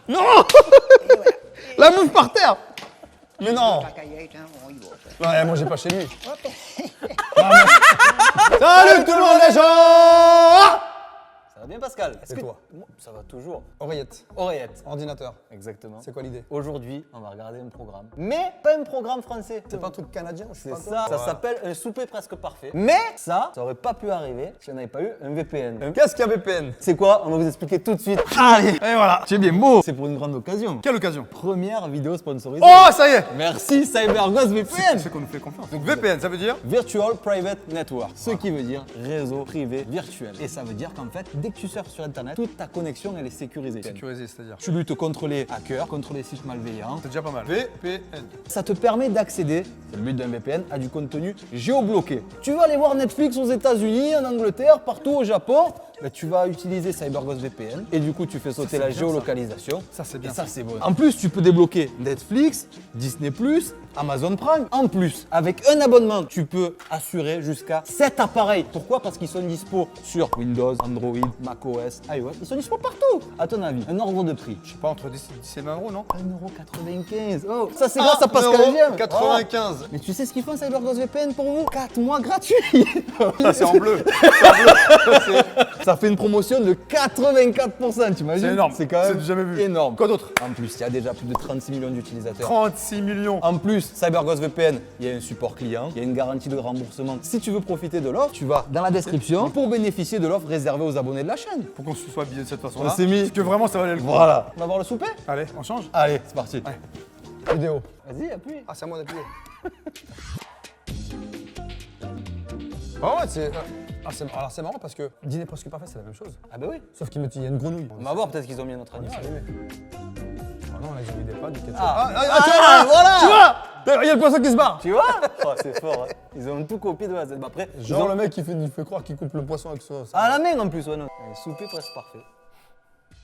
Non. Et voilà. La mouche par terre. Mais non. Tant qu'à y être, hein, on y va. Ça. Ouais, mangez pas chez lui. Hop. Salut tout le monde les gens. Ça va bien Pascal? Et toi? Moi, ça va toujours. Oreillette, Oreillette. ordinateur. Exactement. C'est quoi l'idée? Aujourd'hui, on va regarder un programme. Mais pas un programme français. C'est pas un truc canadien, je sais C'est pas ça, quoi. ça s'appelle un souper presque parfait. Mais ça aurait pas pu arriver si on n'avait pas eu un VPN. Qu'est-ce qu'un VPN? C'est quoi? On va vous expliquer tout de suite. Allez, et voilà, tu es bien beau. C'est pour une grande occasion. Quelle occasion? Première vidéo sponsorisée. Oh, ça y est. Merci CyberGhost VPN. C'est qu'on nous fait confiance. Donc VPN, ça veut dire? Virtual Private Network, ce qui veut dire réseau privé virtuel. Et ça veut dire qu'en fait, dès que tu surfes sur Internet, toute ta connexion elle est sécurisée. Sécurisé, c'est-à-dire? Tu luttes contre les hackers, contre les sites malveillants. C'est déjà pas mal. VPN. Ça te permet d'accéder, c'est le but d'un VPN, à du contenu géobloqué. Tu vas aller voir Netflix aux États-Unis, en Angleterre, partout au Japon. Ben, tu vas utiliser CyberGhost VPN et du coup tu fais sauter la bien, géolocalisation. Ça, c'est bien, Et ça ça. c'est bon. En plus tu peux débloquer Netflix, Disney+, Amazon Prime. En plus, avec un abonnement, tu peux assurer jusqu'à 7 appareils. Pourquoi? Parce qu'ils sont dispo sur Windows, Android, macOS, iOS. Ils sont dispo partout. À ton avis, un ordre de prix? Je sais pas, entre 10 et 20 euros, non? 1,95 €. Oh, ça c'est grâce à Pascal Giem. 95. Mais tu sais ce qu'ils font CyberGhost VPN pour vous? 4 mois gratuits. Ça, c'est en bleu. Ça fait une promotion de 84%, tu imagines? C'est énorme. C'est quand même C'est jamais vu. énorme. Quoi d'autre? En plus, il y a déjà plus de 36 millions d'utilisateurs. 36 millions. En plus, CyberGhost VPN, il y a un support client, il y a une garantie de remboursement. Si tu veux profiter de l'offre, tu vas dans la description pour bénéficier de l'offre réservée aux abonnés de la chaîne. Pour qu'on se soit habillé de cette façon-là. On s'est mis. Parce que vraiment, ça valait le coup. Voilà. On va voir le souper? Allez, on change? Allez, c'est parti. Vidéo. Vas-y, appuie. Ah, c'est à moi d'appuyer. Oh, ouais, c'est. Alors, c'est marrant parce que dîner presque parfait, c'est la même chose. Ah bah oui. Sauf qu'il me dit, il y a une grenouille. On va voir, peut-être qu'ils ont mis un autre Ah, animal. non, là, ils ont mis des pâtes, du ketchup. Ah. tu vois, voilà. Tu vois? Il y a le poisson qui se barre. Tu vois? Oh, c'est fort. Hein. Ils ont tout copié de A à Z. Bah, après, Genre, le mec, il fait croire qu'il coupe le poisson avec ça. à la main en plus, ouais, non. Un souper presque parfait.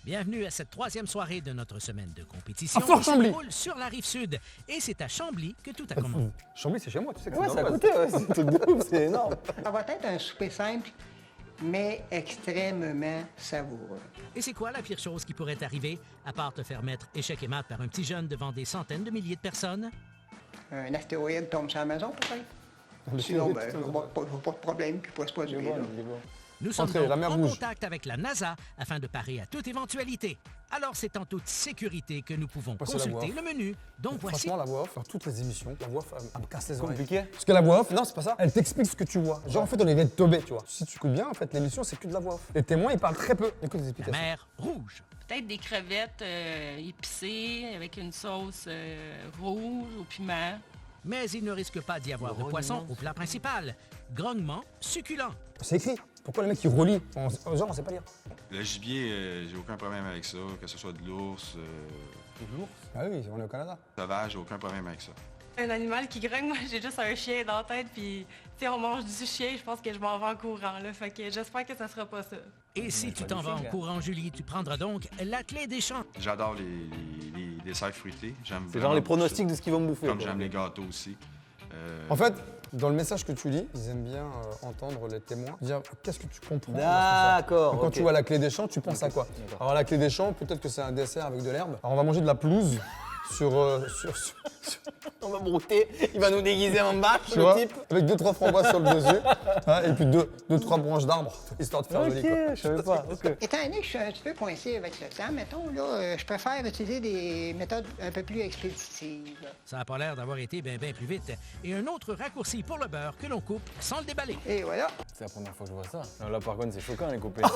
Bienvenue à cette troisième soirée de notre semaine de compétition À Fort qui se Chambly. déroule sur la Rive-Sud. Et c'est à Chambly que tout a commencé. Chambly, c'est chez moi, tu sais que Ouais, c'est c'est à dans côté, ouais. C'est un truc de ouf, c'est énorme. Ça va être un souper simple, mais extrêmement savoureux. Et c'est quoi la pire chose qui pourrait arriver, à part te faire mettre échec et mat par un petit jeune devant des centaines de milliers de personnes? Un astéroïde tombe sur la maison, peut-être? Sinon, ben, pas de problème qui pourrait se produire. là. Nous sommes Entrez, donc la mer en Rouge. contact avec la NASA afin de parer à toute éventualité. Alors c'est en toute sécurité que nous pouvons Moi, c'est la consulter voix le menu. Donc voici. Franchement, la voix off, faire toutes les émissions, la voix off, elle me casse les oreilles. Compliqué? Parce que la voix off, non, c'est pas ça. Elle t'explique ce que tu vois. Genre, en fait, on est de teubé, tu vois. Si tu écoutes bien, en fait, l'émission, c'est que de la voix off. Les témoins, ils parlent très peu. Écoute les La explications. mer Rouge. Peut-être des crevettes épicées avec une sauce rouge au piment. Mais il ne risque pas d'y avoir de poisson au plat principal. Grognement succulent. C'est écrit. Pourquoi le mec, il relit? Genre, on sait pas lire. Le gibier, j'ai aucun problème avec ça, que ce soit de l'ours, Ah oui, on est au Canada. sauvage, j'ai aucun problème avec ça. Un animal qui grogne, moi j'ai juste un chien dans la tête, puis tu sais, on mange du chien, je pense que je m'en vais en courant, là. Fait que j'espère que ça sera pas ça. Et si tu t'en vas en courant, Julie, tu prendras donc la clé des champs. J'adore les desserts fruités. J'aime C'est vraiment genre les beaucoup pronostics ça. de ce qu'ils vont me bouffer. Comme quoi. j'aime les gâteaux aussi. En fait, dans le message que tu lis, ils aiment bien entendre les témoins dire qu'est-ce que tu comprends. D'accord. Donc, quand ok. tu vois la clé des champs, tu penses à quoi? Alors la clé des champs, peut-être que c'est un dessert avec de l'herbe. Alors on va manger de la pelouse sur On va brouter, il va nous déguiser en bâche, tu le vois, type. avec 2-3 framboises sur le dessus, hein, et puis 2-3 branches d'arbres, histoire de faire joli. Quoi. Ok, je savais pas. Ok. Étant donné que je suis un petit peu coincé avec le temps, mettons, là, je préfère utiliser des méthodes un peu plus expéditives. Ça n'a pas l'air d'avoir été bien plus vite. Et un autre raccourci pour le beurre que l'on coupe sans le déballer. Et voilà. C'est la première fois que je vois ça. Non, là par contre c'est choquant les copains.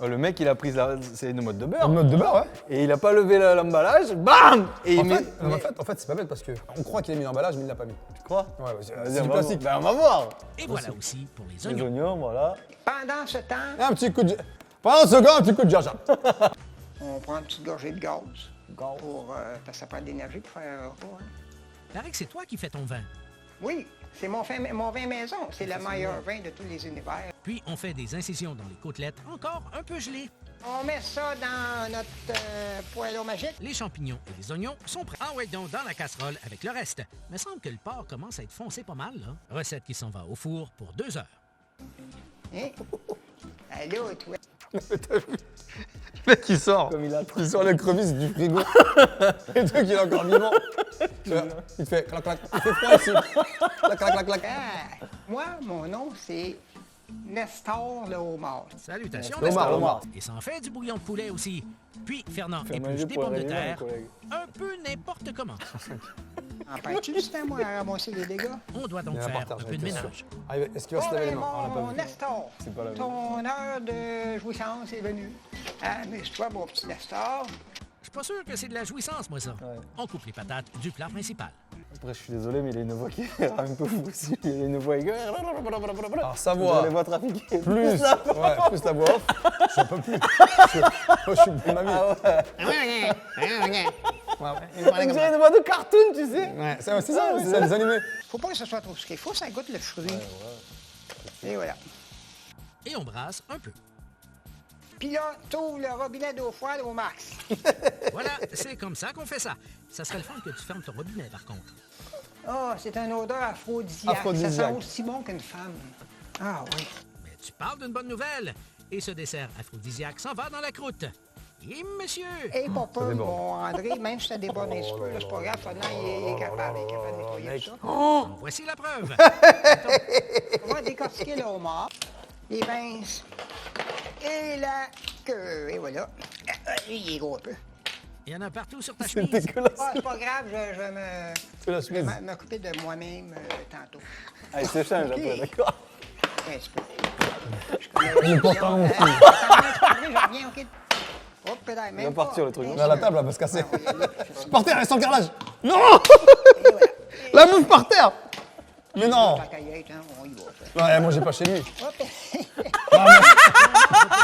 Oh, le mec il a pris c'est une mode de beurre. Une note de beurre, ouais. Et il a pas levé l'emballage, bam. Et En il met. fait, en fait, c'est pas bête parce qu'on croit qu'il a mis l'emballage, mais il l'a pas mis. Tu crois? Ouais, ouais, Vas-y, c'est on du va plastique. voir. Ben, on va voir. Et voilà aussi pour les Les oignons. oignons, voilà. Pendant ce temps, Un petit coup de... Pendant ce gars, un petit coup de gingembre. on prend une petite gorgée de gaz. Pour, parce que ça prend de l'énergie pour faire un repas. Hein. Paraît que c'est toi qui fais ton vin. Oui, c'est mon vin maison. C'est le meilleur vin de tous les univers. Puis on fait des incisions dans les côtelettes encore un peu gelées. On met ça dans notre poêlot magique. Les champignons et les oignons sont prêts. Ah ouais, donc dans la casserole avec le reste. Me semble que le porc commence à être foncé pas mal, là. Recette qui s'en va au four pour 2 heures. Hein? Allô, toi? mec qui sort. Comme il a Il sort le crevice du frigo. Et le truc, il est encore vivant. Tu vois, il te fait clac clac. Il fait froid ici. Clac clac clac clac. Ah, moi, mon nom, c'est Nestor le homard. Salutations, Le homard, Nestor. le homard. Et ça en fait du bouillon de poulet aussi. Puis, Fernand Fais épluche manger des pour pommes de réveiller, terre, mon collègue. un peu n'importe comment. En prends-tu du temps, moi, à ramasser les dégâts? On doit donc Il y en a faire par terre, un peu de j'en étais sûr. ménage. Ah, est-ce qu'il va se Oh, laver les ben, mains? On l'a pas mon vu. Nestor, C'est pas la même. ton heure de jouissance est venue. Amuse-toi, mon petit Nestor. Je suis pas sûr que c'est de la jouissance, moi, ça. Ouais. On coupe les patates du plat principal. Après, je suis désolé, mais il a une voix qui est un peu fou aussi. Il a une voix aiguë. Alors, sa Vous voix. allez voir trafiquer. Plus la voix off. J'en peux plus. Moi, je suis plus de ma vie. On dirait une voix de cartoon, tu sais. Ouais, c'est ça, c'est des animés. Faut pas que ce soit trop sucré. Faut que ça goûte le fruit. Et voilà. Et on brasse un peu. Puis là, t'ouvres le robinet d'eau froide au max. Voilà, c'est comme ça qu'on fait ça. Ça serait le fun que tu fermes ton robinet, par contre. Oh, c'est une odeur aphrodisiaque. Aphrodisiaque. Ça sent aussi bon qu'une femme. Ah oui. Mais tu parles d'une bonne nouvelle. Et ce dessert aphrodisiaque s'en va dans la croûte. Et monsieur! Et pour peu, déborde. mon André, même si ça déborde un petit peu, là, c'est pas grave, Fernand, il est capable de nettoyer tout ça. En voici la preuve. On va décortiquer le homard, les pinces et la queue. Et voilà. Lui, il est gros un peu. Il y en a partout sur ta C'est chemise. dégueulasse. Ah, c'est pas grave, je vais C'est la chemise. m'occuper de moi-même tantôt. Ah, il s'échange un peu, d'accord. Un petit peu. Le pantalon aussi. Je reviens, OK? Hop, pédale, Il même va partir, le truc. Mais à la table, elle va se casser. Ah, oui, Par terre, elle est sans carrelage. Non. et voilà. La meuf par terre. Mais non. La caillette, hein, on y va. Ouais, mangez pas chez lui. Hop.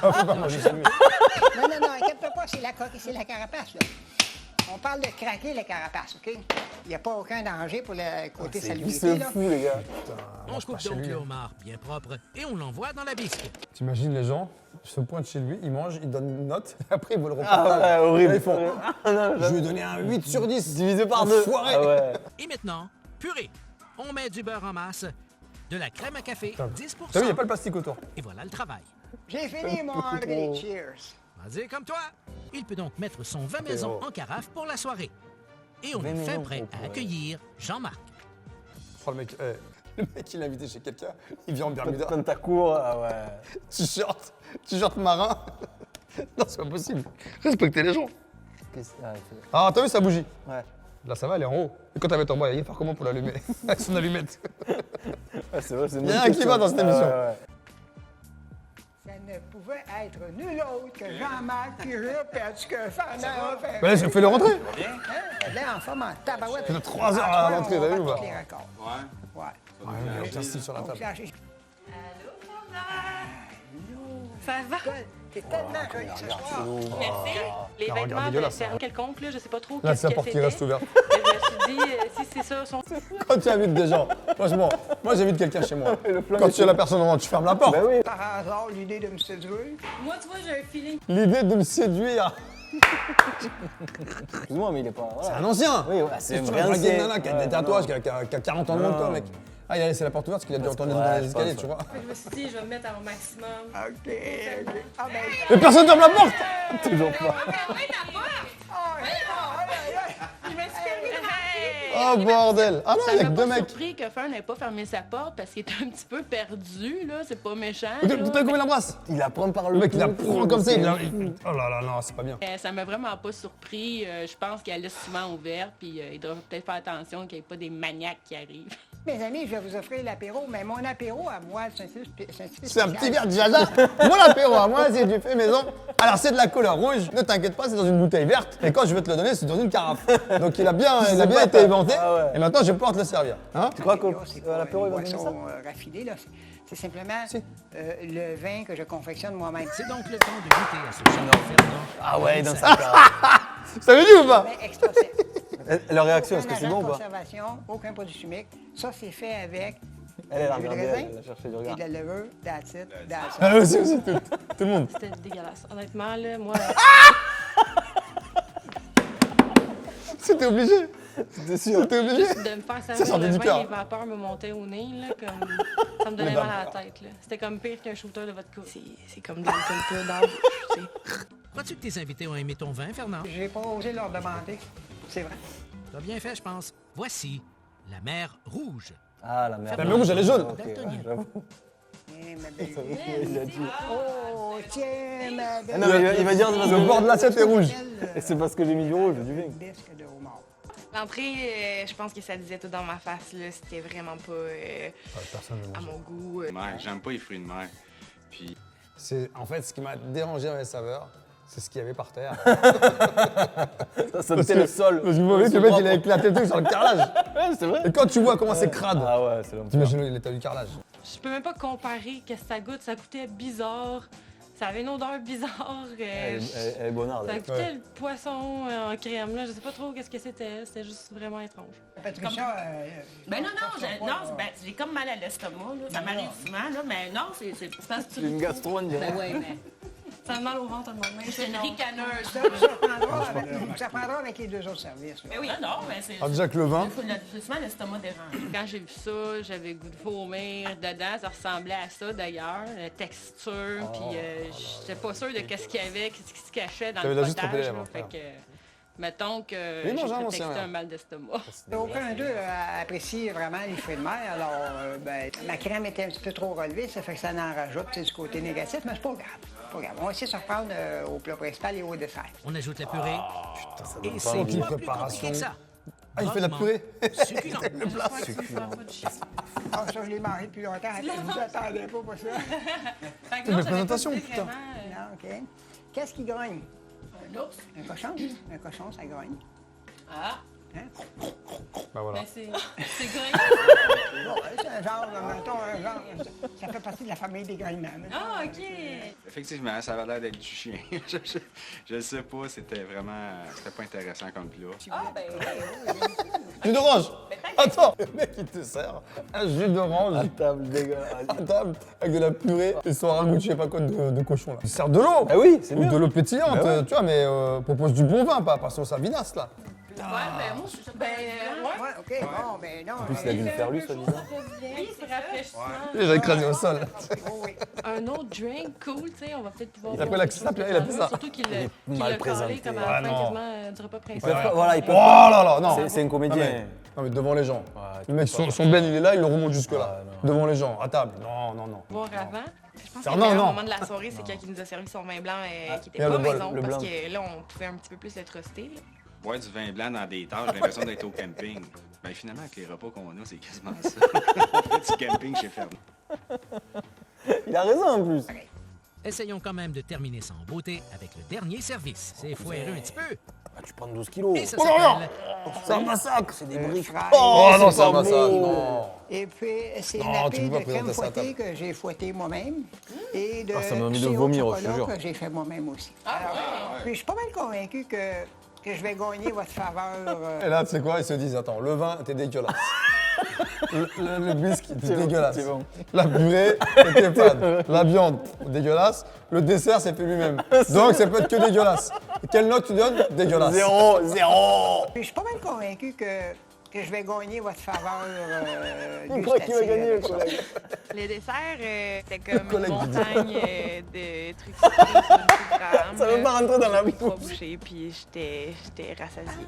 Faut pas manger chez lui. Non, inquiète-toi pas, c'est la coque et c'est la carapace, là. On parle de craquer la carapace, OK? Il n'y a pas aucun danger pour le côté C'est salubrité, là. fou, les gars. On coupe chez donc lui. le homard bien propre et on l'envoie dans la bisque. T'imagines les gens se pointent chez lui, ils mangent, ils donnent une note, et après ils veulent le Ah repartage. ouais, horrible. Là, ils font, Ah non, je lui ai donné un 8 sur 10. divisé par deux. Enfoiré. Ah ouais. Et maintenant, purée. On met du beurre en masse, de la crème à café, 10%. T'as vu, il n'y a pas le plastique autour. Et voilà le travail. J'ai fini, mon André. Cheers. Vas-y comme toi. Il peut donc mettre son vin maison en carafe pour la soirée. Et on Vin est fait maison, prêt oh, à ouais. accueillir Jean-Marc. Oh, le mec, il est invité chez quelqu'un, il vient en Bermuda. Dans ta cour, ah ouais. T-shirt marin. Non, c'est pas possible. Respectez les gens. Ah, il fait- Ah, t'as vu sa bougie? Ouais. Là, ça va, elle est en haut. Et quand elle va en bas, il va faire comment pour l'allumer? Avec son allumette. Ouais, c'est vrai, c'est une Il y a bonne un qui question. va dans cette Ah, émission. ouais, ouais. Ça ne pouvait être nul autre que Jean-Marc qui répète ce que Fernand a fait. Bah, fais-le rentrer. Elle est en forme en tabarouette. Ça fait 3 heures à l'entrée, t'as vu ou pas? tous les records. Ouais. Ouais. Il y a un style sur la table. Ça va? T'es tellement jolie ce soir. Merci. Les regarde, vêtements de dégueulasse, ferme quelconque, là, je sais pas trop Là, qu'est-ce c'est la que porte qui c'était. reste ouverte. Je me suis dit, si c'est ça, son... Quand tu invites des gens, franchement, moi j'invite quelqu'un chez moi. Quand tu as la personne en haut, tu fermes la porte. Bah oui. Par hasard, l'idée de me séduire. Moi, tu vois, j'ai un feeling. L'idée de me séduire, Excuse-moi, mais il est pas. c'est Voilà. un ancien. Oui, ouais, c'est Si tu vrai. veux draguer une nana qui a Ouais, des tatouages, non. qui a 40 ans de moins que toi, Non. mec. Ah, il a laissé la porte ouverte parce qu'il a dû entendre Ouais, dans les je escaliers, pense, tu vois. Je me suis dit, je vais me mettre à mon maximum. OK. Ah ben, Mais personne ferme la porte. Toujours pas. Je me suis fait Oh bordel. Ah non, Ça il y a m'a que deux pas mecs. surpris que Fern n'ait pas fermé sa porte parce qu'il était un petit peu perdu, là. C'est pas méchant. Tout là. à coup, il l'embrasse. Il la prend par le Le mec, il la cou, prend comme ça. c'est- Oh là là, non, c'est pas bien. Ça m'a vraiment pas surpris. Je pense qu'elle laisse souvent ouverte, puis il doit peut-être faire attention qu'il n'y ait pas des maniaques qui arrivent. mes amis, je vais vous offrir l'apéro, mais mon apéro à moi, c'est un petit C'est un petit verre de jaja. Mon apéro à moi, c'est du fait maison. Alors, c'est de la couleur rouge. Ne t'inquiète pas, c'est dans une bouteille verte. Et quand je vais te le donner, c'est dans une carafe. Donc, il a bien été inventé. Ah ouais. Et maintenant, je vais pouvoir te le servir. Hein? Tu crois qu'à C'est pas l'apéro, il une va donner ça? boisson raffinée, là. C'est simplement le vin que je confectionne moi-même. C'est donc le temps de goûter à ce Jean-Marc Fernand. Ah ouais, dans sa carafe. Ça veut dit ou pas? Vin extra sec. Leur réaction, est-ce Aucun que c'est agent bon de ou pas? conservation, aucun produit chimique. Ça, c'est fait avec Elle a du regardé, raisin elle a cherché du et regard. de la levure, that's it, that's it. Ah, aussi, tout le monde. C'était dégueulasse. Honnêtement, là, moi, C'était obligé. C'était sûr. C'était obligé. de me faire Ça servir sortait le du vin, cœur. les vapeurs me montaient au nez, là, comme... Ça me donnait mal à la tête, là. C'était comme pire qu'un shooter de votre couple. C'est comme de l'alcool pur dans la bouche, tu sais. Crois-tu que tes invités ont aimé ton vin, Fernand? J'ai pas osé leur demander. C'est vrai. T'as bien fait, je pense. Voici la mer Rouge. Ah, la merde. La mer rouge, elle est jaune. Ok, ouais, j'avoue. Eh, ma belle. Il a dit. Oh, tiens, ma belle. Non, mais il va dire parce Le que- bord de l'assiette est rouge. c'est parce que j'ai mis du rouge, du vin. Bisque de homard. L'entrée, je pense que ça disait tout dans ma face, là. C'était vraiment pas Personne ne à mange. mon goût. Mer, j'aime pas les fruits de mer. Puis C'est en fait ce qui m'a dérangé dans les saveurs, c'est ce qu'il y avait par terre. Ça sentait le sol. Parce que vous voyez que le mec il a éclaté le truc sur le carrelage. Ouais, c'est vrai. Et quand tu vois comment c'est crade, Ah ouais, c'est l'enfer. t'imagines l'état du carrelage. Je peux même pas comparer qu'est-ce que ça goûte. Ça goûtait bizarre. Ça avait une odeur bizarre. Elle est bonarde. Ça elle. goûtait Ouais. le poisson en crème. Là. Je sais pas trop qu'est-ce que c'était. C'était juste vraiment étrange. Patricia, Ben j'ai comme mal à l'estomac, là. Ça m'arrive souvent, là, mais non, c'est parce que C'est une gastro, on dirait. Ben ouais, mais Ça a mal au ventre à un moment. c'est une ricaneuse. ça prendra avec les deux autres services. là. Ben oui, non, mais c'est... Alors déjà que le vin, C'est souvent l'estomac dérange. Quand j'ai vu ça, j'avais le goût de vomir dedans. Ça ressemblait à ça d'ailleurs, la texture. Puis j'étais pas sûre de qu'est-ce qu'il y avait, qu'est-ce qui se cachait dans T'avais le juste potage. trempé les là. lèvres, Fait que, mettons que Mais j'ai mange, hein, mon prétexté sien, un mal d'estomac. Aucun d'eux apprécie vraiment les fruits de mer. Alors, ma crème était un petit peu trop relevée, ça fait que ça en rajoute, c'est du côté négatif, mais c'est pas grave. Pas grave. On va essayer de se reprendre au plat principal et au dessert. On ajoute la purée. Et pas c'est une pas plus préparation. compliqué que ça. Ah, il fait la purée. Succulent. Ah, ça, je l'ai mangé depuis longtemps. Je vous attendais pas pour ça. Fait que C'est non, une j'avais présentation, pas goûté putain. vraiment, Non, OK. Qu'est-ce qui grogne? Un ours? Un cochon? Un cochon, ça grogne. Ah, Bah voilà. ben, c'est gris. Bon, c'est un genre, mettons, un genre, ça fait partie de la famille des grognements. Ah, OK. effectivement, ça avait l'air d'être du chien. Je sais pas, c'était pas intéressant comme plat. ah ben Jus d'orange. Attends, le mec il te sert un jus d'orange À table, dégueulasse. à table avec de la purée et son ragoût, je sais pas quoi, de cochon là. Il sert de l'eau. Ah oui, c'est Ou mieux. de l'eau pétillante, Bah ouais. tu vois, mais propose du bon vin, pas sauce à vinasse là. ouais, ben moi, je suis ouais. Ouais, OK, bon, ben non. En plus, il a dû le faire lui, soi-disant. Oui, c'est rafraîchissant. J'ai écrasé au sol. Oh, oui. Un autre drink, cool, tu sais, on va peut-être pouvoir. Il a voir pris la- quelque chose il a pris ça. Surtout qu'il l'a mal calé présenté. comme à Ouais, la fin non. quasiment du repas Ils principal. peuvent pas- Voilà, ils Oh peuvent là là, non. C'est un Non comédien. mais, non, mais devant les gens. Ouais, Le mec, son ben il est là, il le remonte jusque là. Ah, non. Devant les gens, à table. Non, non, non. Voir avant. Je pense que Fernand, le meilleur non. moment de la soirée, c'est quand il nous a servi son vin blanc qui était Et pas le bol, maison, le parce blanc. que là, on pouvait un petit peu plus être rusté. là. Boire du vin blanc dans des tasses, j'ai l'impression d'être au camping. Ben finalement, avec les repas qu'on a, c'est quasiment ça. On fait du camping chez Fernand. Il a raison en plus. Essayons quand même de terminer ça en beauté avec le dernier service. C'est foireux un petit peu. Ah, tu prends 12 kilos. Et ça Oh là là! s'appelle C'est un massacre. C'est des briques. Oh non, c'est ça pas va ça. beau. Non. Et puis, c'est Non, nappé tu peux pas de crème présenter ça à fouettée que j'ai fouettée moi-même et de Ah, ça m'a envie de sirop vomir, chocolat je te jure. que j'ai fait moi-même aussi. Alors, puis je suis pas mal convaincu que je vais gagner votre faveur. Et là, tu sais quoi, ils se disent, attends, le vin, t'es dégueulasse. Le biscuit, t'es dégueulasse. c'est bon. La purée, t'es fan. La viande, dégueulasse. Le dessert, c'est fait lui-même. Donc, ça peut être que dégueulasse. Et quelle note tu donnes? Dégueulasse. 0, 0. Puis je suis pas mal convaincu que je vais gagner votre faveur. Il croit qu'il va gustative gagner, avec le ça. collègue. Les desserts, c'était comme collègue une qui dit. montagne de trucs sucrés sur une petite rame. Ça veut pas rentrer dans la Trois bouche. bouchées, puis j'étais rassasiée.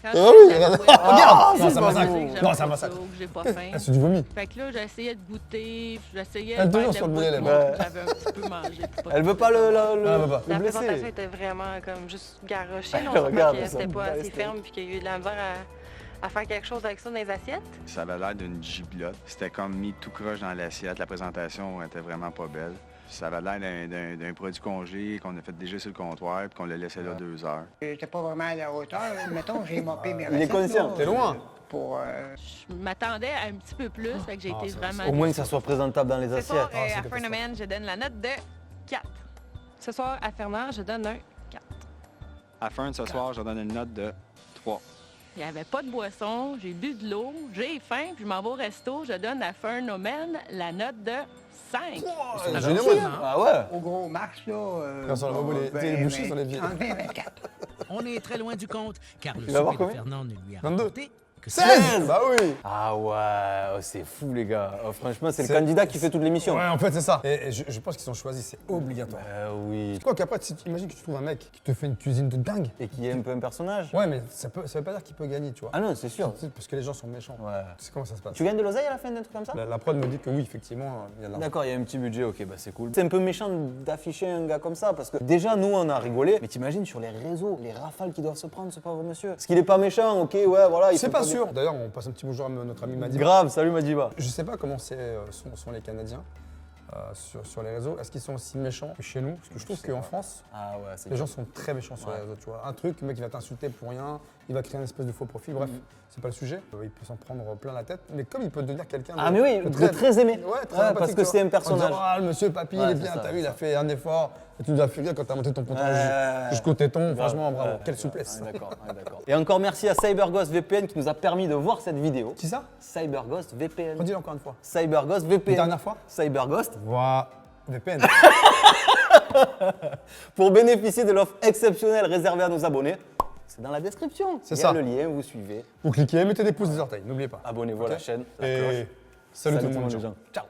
Quand Ah oui, j'étais regarde. boire, Regarde. Non, c'est ça pas massacre. beau. j'aime Non, pas ça massacre. que j'ai pas faim. Ah, c'est du vomi. Fait que là, j'essayais de goûter, j'essayais Elle de toujours faire sur le le bout des bout de lèvres. mon- J'avais un petit peu mangé. pour pas Elle veut pas le Ah, elle veut pas. La présentation blesser. était vraiment comme juste garochée. Elle On voit regarde, que ça c'était me pas assez blesse, ferme puis qu'il y a eu de la misère à faire quelque chose avec ça dans les assiettes. Ça avait l'air d'une giblotte. C'était comme mis tout croche dans l'assiette. La présentation était vraiment pas belle. Ça avait l'air d'un produit congé qu'on a fait déjà sur le comptoir puis qu'on l'a laissé là 2 heures. J'étais pas vraiment à la hauteur. Mettons, j'ai mopé mes Il est recettes, conscient. là, T'es loin. Pour, Je m'attendais à un petit peu plus, fait que j'ai été vraiment... Au moins que ça soit présentable dans les Ce soir, assiettes. à Fernand, je donne la note de 4. Ce soir, à Fernand, je donne un 4. À Fern, ce soir, je donne une note de 3. Il n'y avait pas de boisson, j'ai bu de l'eau, j'ai faim, puis je m'en vais au resto, je donne à Fern la note de 5. C'est généreux. Ah ouais. au gros max, là. Quand sur le robot, les bouchées sur les pieds. En 20 24. On est très loin du compte, car le vas avoir souper de combien? Fernand ne lui a 22. rapporté 16. Bah oui. Ah ouais, oh, c'est fou les gars. Oh, franchement, c'est le C'est- candidat qui fait toute l'émission. Ouais, en fait, c'est ça. Et je pense qu'ils sont choisis, c'est obligatoire. Oui. Quoi qu'après, si tu imagines que tu trouves un mec qui te fait une cuisine de dingue. Et qui est un peu un personnage. Ouais, mais ça veut pas dire qu'il peut gagner, tu vois. Ah non, c'est sûr. Tu sais, parce que les gens sont méchants. Ouais. Tu sais comment ça se passe. Tu gagnes de l'oseille à la fin d'un truc comme ça? La prod me dit que oui, effectivement, il y a de l'argent. D'accord, il y a un petit budget, ok, bah c'est cool. C'est un peu méchant d'afficher un gars comme ça parce que déjà nous on a rigolé, mais t'imagines sur les réseaux, les rafales qu'ils doivent se prendre ce pauvre monsieur. Parce qu'il est pas méchant, ok, ouais, voilà. il C'est fait pas bien. sûr. D'ailleurs, on passe un petit bonjour à notre ami Madiba. Grave, salut Madiba. Je sais pas comment sont les Canadiens sur les réseaux. Est-ce qu'ils sont aussi méchants que chez nous? Parce que je trouve qu'en France, Ah ouais, c'est les gens sont très méchants sur les réseaux, tu vois. Un truc, le mec il va t'insulter pour rien, il va créer une espèce de faux profil, bref, c'est pas le sujet. Il peut s'en prendre plein la tête, mais comme il peut devenir quelqu'un Ah mais oui, de très aimé. Ouais, très Ouais, sympathique, parce tu que vois. c'est un En personnage. disant, ah, le monsieur papy, il Ouais, est c'est bien, ça, t'as vu, c'est il a ça. fait un effort. Et tu nous as fait rire quand t'as monté ton pantalon jusqu'au téton, franchement, bravo, quelle souplesse. Ouais, d'accord, ouais, d'accord. Et encore merci à CyberGhost VPN qui nous a permis de voir cette vidéo. Qui ça? CyberGhost VPN. Redis-le encore une fois. CyberGhost VPN. Une dernière fois? CyberGhost. Voilà, VPN. Pour bénéficier de l'offre exceptionnelle réservée à nos abonnés, c'est dans la description. C'est Il y ça. a le lien, vous suivez. Vous cliquez, mettez des pouces des orteils, n'oubliez pas. Abonnez-vous à la Ok. chaîne. la cloche. Et salut tout le monde, les gens. Ciao.